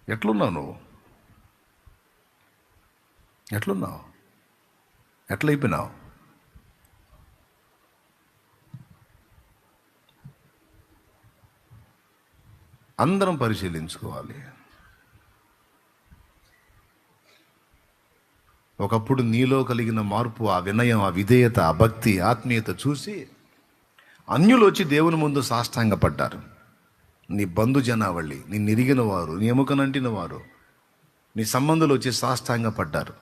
ఎట్లున్నావు నువ్వు? ఎట్లున్నావు? ఎట్లయిపోయినావు? అందరం పరిశీలించుకోవాలి. ఒకప్పుడు నీలో కలిగిన మార్పు, ఆ వినయం, ఆ విధేయత, ఆ భక్తి, ఆత్మీయత చూసి అన్యులు వచ్చి దేవుని ముందు సాష్టాంగపడ్డారు. నీ బంధు జనావళి, నీ నిరిగిన వారు, నీ ఎముకనంటిన వారు, నీ సంబంధులు వచ్చి సాష్టాంగపడ్డారు.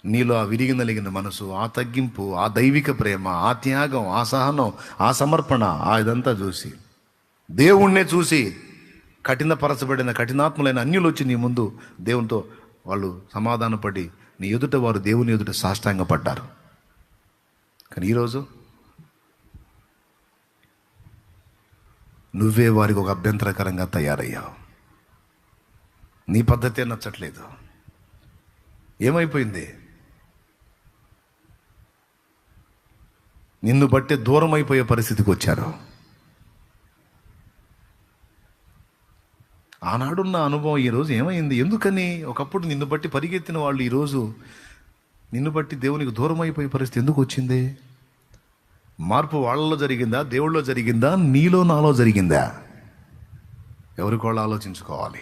నీలో ఆ విరిగి నలిగిన మనసు, ఆ తగ్గింపు, ఆ దైవిక ప్రేమ, ఆ త్యాగం, ఆ సహనం, ఆ సమర్పణ, ఆ ఇదంతా చూసి, దేవుణ్ణే చూసి కఠినపరచబడిన కఠినాత్ములైన అన్యులు వచ్చి నీ ముందు దేవునితో వాళ్ళు సమాధానపడి నీ ఎదుట వారు దేవుని ఎదుట సాష్టాంగపడ్డారు. కానీ ఈరోజు నువ్వే వారికి ఒక అభ్యంతరకరంగా తయారయ్యావు. నీ పద్ధతే నచ్చట్లేదు. ఏమైపోయింది? నిన్ను బట్టే దూరం అయిపోయే పరిస్థితికి వచ్చారు. ఆనాడున్న అనుభవం ఈరోజు ఏమైంది? ఎందుకని? ఒకప్పుడు నిన్ను బట్టి పరిగెత్తిన వాళ్ళు ఈరోజు నిన్ను బట్టి దేవునికి దూరం అయిపోయే పరిస్థితి ఎందుకు వచ్చింది? మార్పు వాళ్ళలో జరిగిందా, దేవుళ్ళలో జరిగిందా, నీలో నాలో జరిగిందా? ఎవరికి వాళ్ళు ఆలోచించుకోవాలి.